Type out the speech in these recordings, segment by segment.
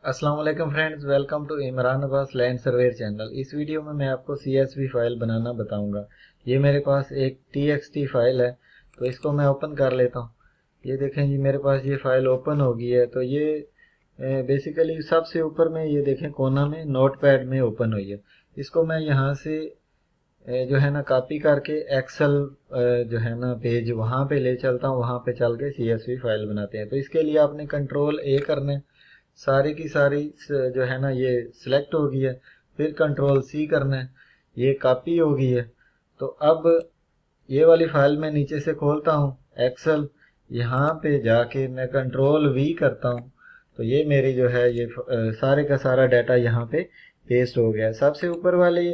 अस्सलाम वालेकुम friends, welcome to Imran Abbas land surveyor channel. इस वीडियो में मैं आपको CSV फाइल बनाना बताऊंगा। ये मेरे पास एक TXT फाइल है, तो इसको मैं ओपन कर लेता हूँ। ये देखें जी, मेरे पास ये फाइल ओपन हो गई है। तो ये बेसिकली सबसे ऊपर में ये देखें कोना में नोटपैड में ओपन हुई है। इसको मैं यहाँ से जो है ना कॉपी करके एक्सेल जो है ना पेज वहाँ पे ले चलता हूँ। वहाँ पे चल के CSV फाइल बनाते हैं। तो इसके लिए आपने कंट्रोल A करना है। सारी की सारी जो है ना ये सिलेक्ट हो गई है। फिर कंट्रोल C करना है, ये कॉपी हो गई है। तो अब ये वाली फाइल मैं नीचे से खोलता हूँ एक्सेल। यहाँ पे जाके मैं कंट्रोल V करता हूँ। तो ये मेरी जो है ये सारे का सारा डाटा यहाँ पे पेस्ट हो गया है। सबसे ऊपर वाले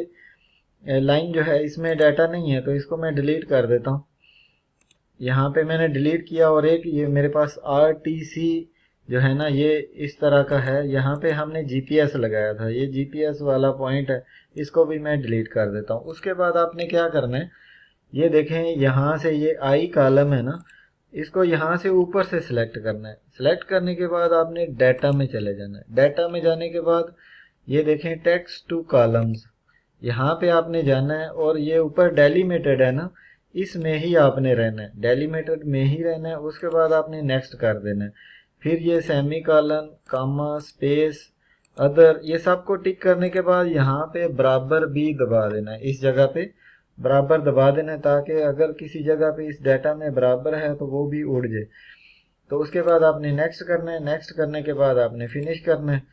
लाइन जो है इसमें डाटा नहीं है, तो इसको मैं डिलीट कर देता हूँ। यहाँ पे मैंने डिलीट किया। और एक ये मेरे पास RTC जो है ना ये इस तरह का है। यहाँ पे हमने GPS लगाया था, ये GPS वाला पॉइंट है, इसको भी मैं डिलीट कर देता हूँ। उसके बाद आपने क्या करना है, ये देखें यहाँ से ये I कॉलम है ना, इसको यहाँ से ऊपर से सिलेक्ट करना है। सिलेक्ट करने के बाद आपने डाटा में चले जाना है। डाटा में जाने के बाद ये देखें टेक्स्ट टू कॉलम्स, यहाँ पे आपने जाना है। और ये ऊपर डेलीमिटेड है ना, इसमें ही आपने रहना है, डेलीमिटेड में ही रहना है। उसके बाद आपने नेक्स्ट कर देना है। फिर ये सेमी कॉलन, कामा, स्पेस, अदर, ये सबको टिक करने के बाद यहाँ पे बराबर भी दबा देना है। इस जगह पे बराबर दबा देना है, ताकि अगर किसी जगह पे इस डाटा में बराबर है तो वो भी उड़ जाए। तो उसके बाद आपने नेक्स्ट करना है। नेक्स्ट करने के बाद आपने फिनिश करना है।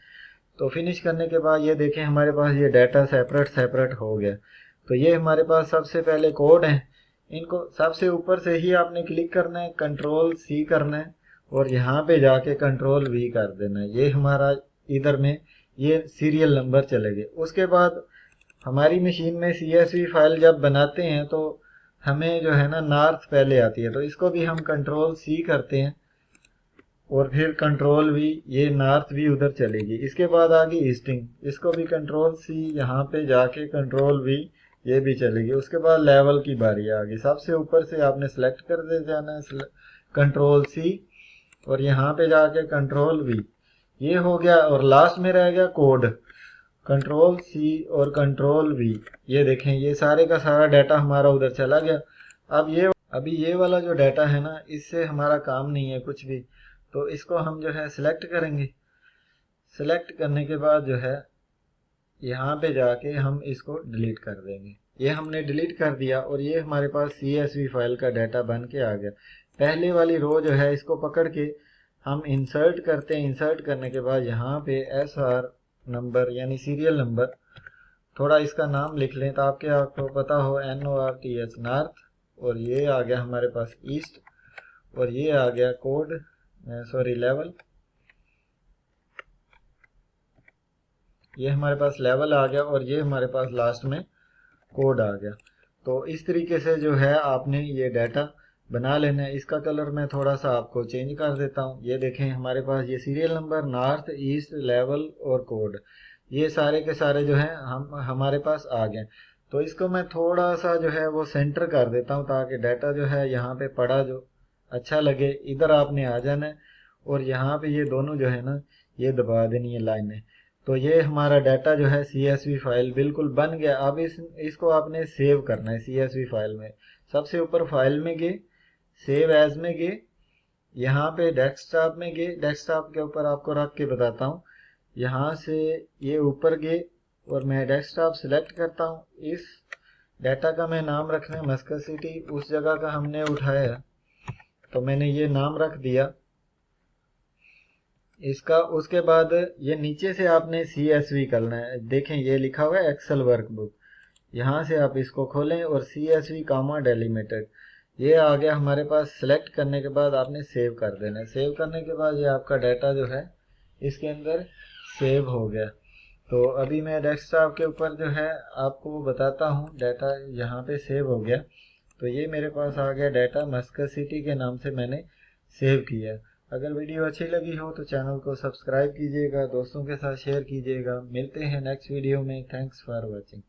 तो फिनिश करने के बाद ये देखें हमारे पास ये डाटा सेपरेट सेपरेट हो गया। तो ये हमारे पास सबसे पहले कोड है। इनको सबसे ऊपर से ही आपने क्लिक करना है, कंट्रोल C करना है और यहाँ पे जाके कंट्रोल V कर देना है। ये हमारा इधर में ये सीरियल नंबर चले गए। उसके बाद हमारी मशीन में CSV फाइल जब बनाते हैं तो हमें जो है ना नॉर्थ पहले आती है, तो इसको भी हम कंट्रोल C करते हैं और फिर कंट्रोल V, ये नॉर्थ भी उधर चलेगी। इसके बाद आ गई ईस्टिंग, इसको भी कंट्रोल C, यहाँ पे जाके कंट्रोल V, ये भी चलेगी। उसके बाद लेवल की बारी आ गई। सबसे ऊपर से आपने सेलेक्ट कर दे जाना है कंट्रोल C और यहाँ पे जाके कंट्रोल V, ये हो गया। और लास्ट में रह गया कोड, कंट्रोल C और कंट्रोल V। ये देखें ये सारे का सारा डाटा हमारा उधर चला गया। अभी ये वाला जो डाटा है ना, इससे हमारा काम नहीं है कुछ भी। तो इसको हम जो है सिलेक्ट करेंगे। सिलेक्ट करने के बाद जो है यहाँ पे जाके हम इसको डिलीट कर देंगे। ये हमने डिलीट कर दिया और ये हमारे पास CSV फाइल का डाटा बन के आ गया। पहले वाली रो जो है इसको पकड़ के हम इंसर्ट करते हैं। इंसर्ट करने के बाद यहाँ पे SR नंबर यानी सीरियल नंबर, थोड़ा इसका नाम लिख लें ताकि आपको पता हो, NORTH नॉर्थ। और ये आ गया हमारे पास ईस्ट और ये आ गया कोड, सॉरी लेवल। ये हमारे पास लेवल आ गया और ये हमारे पास लास्ट में कोड आ गया। तो इस तरीके से जो है आपने ये डाटा बना लेना है। इसका कलर मैं थोड़ा सा आपको चेंज कर देता हूँ। ये देखें हमारे पास ये serial number, north, east, level और कोड, ये सारे के सारे जो है हमारे पास आ गए। तो इसको मैं थोड़ा सा जो है वो सेंटर कर देता हूँ, ताकि डाटा जो है यहाँ पे पड़ा जो अच्छा लगे। इधर आपने आ जाना है और यहाँ पे ये दोनों जो है ना ये दबा देनी है लाइनें। तो ये हमारा डाटा जो है CSV फाइल बिल्कुल बन गया। अब इसको आपने सेव करना है CSV फाइल में। सबसे ऊपर फाइल में गए, सेव एज में गए, यहाँ पे डेस्कटॉप में गए। डेस्कटॉप के ऊपर आपको रख के बताता हूँ, यहाँ से ये ऊपर गए और मैं डेस्कटॉप सिलेक्ट करता हूँ। इस डाटा का मैं नाम रखना है मस्कत सिटी, उस जगह का हमने उठाया तो मैंने ये नाम रख दिया इसका। उसके बाद ये नीचे से आपने CSV करना है। देखें ये लिखा हुआ है एक्सेल वर्कबुक, यहाँ से आप इसको खोलें और CSV कामा डेलीमिटेड, ये आ गया हमारे पास। सिलेक्ट करने के बाद आपने सेव कर देना है। सेव करने के बाद ये आपका डाटा जो है इसके अंदर सेव हो गया। तो अभी मैं डेस्कटॉप के ऊपर जो है आपको बताता हूँ, डाटा यहाँ पे सेव हो गया। तो ये मेरे पास आ गया डाटा, मस्कत सिटी के नाम से मैंने सेव किया। अगर वीडियो अच्छी लगी हो तो चैनल को सब्सक्राइब कीजिएगा, दोस्तों के साथ शेयर कीजिएगा। मिलते हैं नेक्स्ट वीडियो में। Thanks for watching.